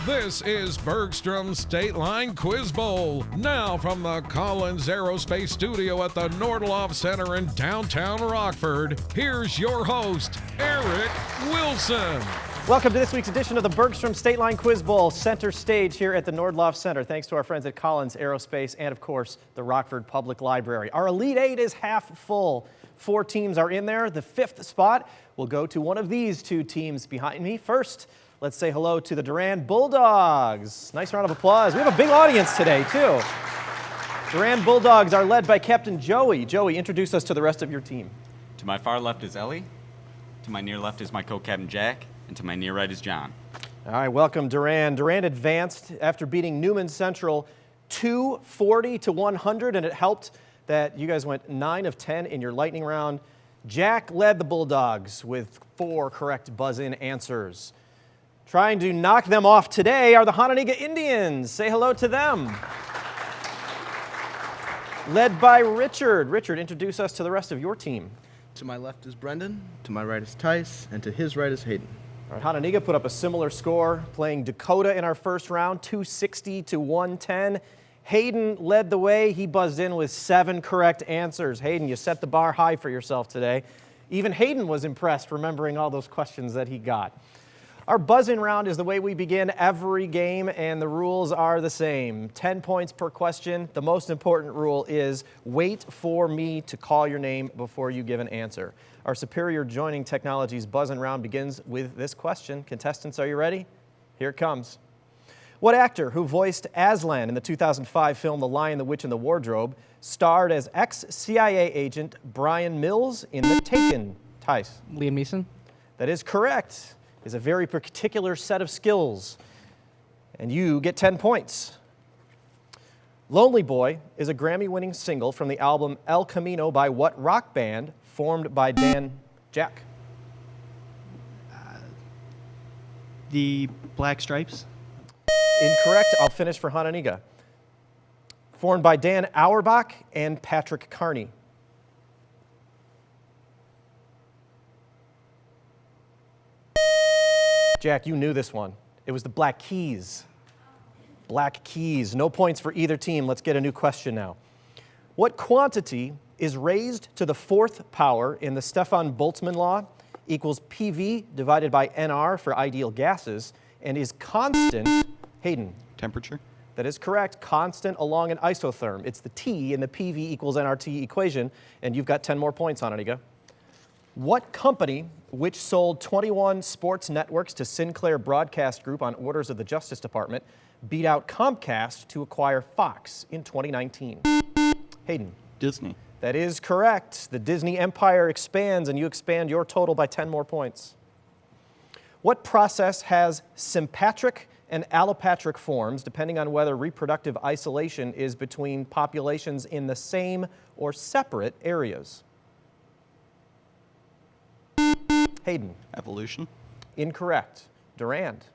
This is Bergstrom's State Line Quiz Bowl. Now from the Collins Aerospace Studio at the Nordloff Center in downtown Rockford, here's your host, Eric Wilson. Welcome to this week's edition of the Bergstrom State Line Quiz Bowl, center stage here at the Nordloff Center. Thanks to our friends at Collins Aerospace and, of course, the Rockford Public Library. Our Elite Eight is half full. 4 teams are in there. The 5th spot will go to one of these 2 teams behind me. First, let's say hello to the Durand Bulldogs. Nice round of applause. We have a big audience today, too. Durand Bulldogs are led by Captain Joey. Joey, introduce us to the rest of your team. To my far left is Ellie. To my near left is my co-captain Jack. And to my near right is John. All right, welcome Durand. Durand advanced after beating Newman Central 240-100, and it helped that you guys went 9 of 10 in your lightning round. Jack led the Bulldogs with 4 correct buzz-in answers. Trying to knock them off today are the Hononegah Indians. Say hello to them. Led by Richard. Richard, introduce us to the rest of your team. To my left is Brendan, to my right is Tice, and to his right is Hayden. All right, Hononegah put up a similar score, playing Dakota in our first round, 260-110. Hayden led the way. He buzzed in with 7 correct answers. Hayden, you set the bar high for yourself today. Even Hayden was impressed remembering all those questions that he got. Our buzz-in round is the way we begin every game, and the rules are the same. 10 points per question. The most important rule is wait for me to call your name before you give an answer. Our Superior Joining Technologies buzz-in round begins with this question. Contestants, are you ready? Here it comes. What actor who voiced Aslan in the 2005 film The Lion, the Witch, and the Wardrobe starred as ex-CIA agent Brian Mills in The Taken? Tice. Liam Neeson. That is correct. Is a very particular set of skills, and you get 10 points. Lonely Boy is a Grammy-winning single from the album El Camino by what rock band formed by Dan Jack? The Black Stripes. Incorrect. I'll finish for Hononegah. Formed by Dan Auerbach and Patrick Carney. Jack, you knew this one. It was the Black Keys. Black Keys. No points for either team. Let's get a new question now. What quantity is raised to the 4th power in the Stefan Boltzmann law equals PV divided by NR for ideal gases and is constant? Hayden. Temperature. That is correct. Constant along an isotherm. It's the T in the PV equals nRT equation, and you've got 10 more points, Hononegah. What company, which sold 21 sports networks to Sinclair Broadcast Group on orders of the Justice Department, beat out Comcast to acquire Fox in 2019? Hayden. Disney. That is correct. The Disney empire expands, and you expand your total by 10 more points. What process has sympatric and allopatric forms, depending on whether reproductive isolation is between populations in the same or separate areas? Hayden. Evolution. Incorrect. Durand.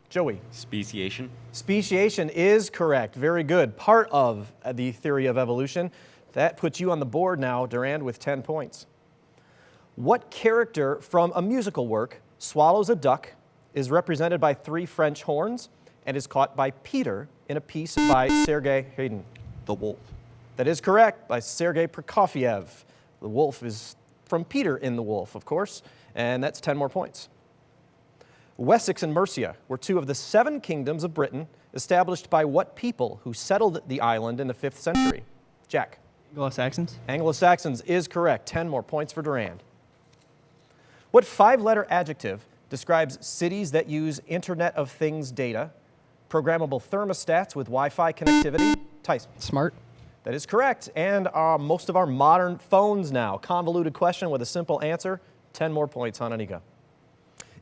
Joey. Speciation. Speciation is correct. Very good. Part of the theory of evolution. That puts you on the board now, Durand, with 10 points. What character from a musical work swallows a duck, is represented by 3 French horns, and is caught by Peter in a piece by Sergei Hayden? The wolf. That is correct, by Sergei Prokofiev. The wolf is from Peter in The Wolf, of course, and that's 10 more points. Wessex and Mercia were 2 of the 7 kingdoms of Britain established by what people who settled the island in the 5th century? Jack. Anglo-Saxons. Anglo-Saxons is correct. 10 more points for Durand. What 5-letter adjective describes cities that use Internet of Things data, programmable thermostats with Wi-Fi connectivity? Tice. Smart. That is correct. And most of our modern phones now. Convoluted question with a simple answer. 10 more points, Hononegah.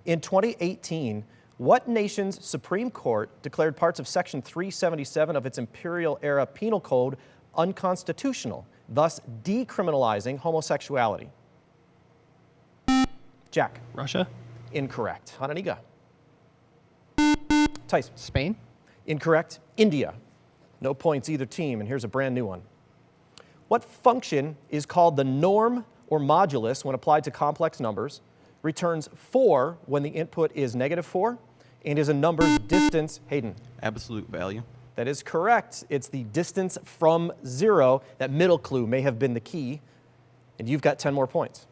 In 2018, what nation's Supreme Court declared parts of Section 377 of its imperial-era penal code unconstitutional, thus decriminalizing homosexuality? Jack. Russia. Incorrect. Hononegah. Tice. Spain. Incorrect. India. No points either team, and here's a brand new one. What function is called the norm or modulus when applied to complex numbers, returns 4 when the input is -4 and is a number's distance. Hayden. Absolute value. That is correct. It's the distance from 0. That middle clue may have been the key, and you've got 10 more points.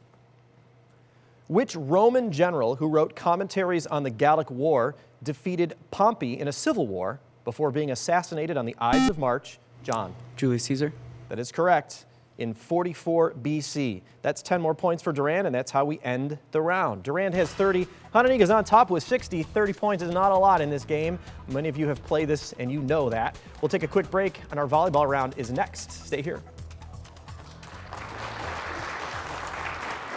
Which Roman general who wrote commentaries on the Gallic War defeated Pompey in a civil war before being assassinated on the Ides of March? John. Julius Caesar. That is correct. In 44 BC. That's 10 more points for Durand, and that's how we end the round. Durand has 30. Honeynick on top with 60. 30 points is not a lot in this game. Many of you have played this, and you know that. We'll take a quick break, and our volleyball round is next. Stay here.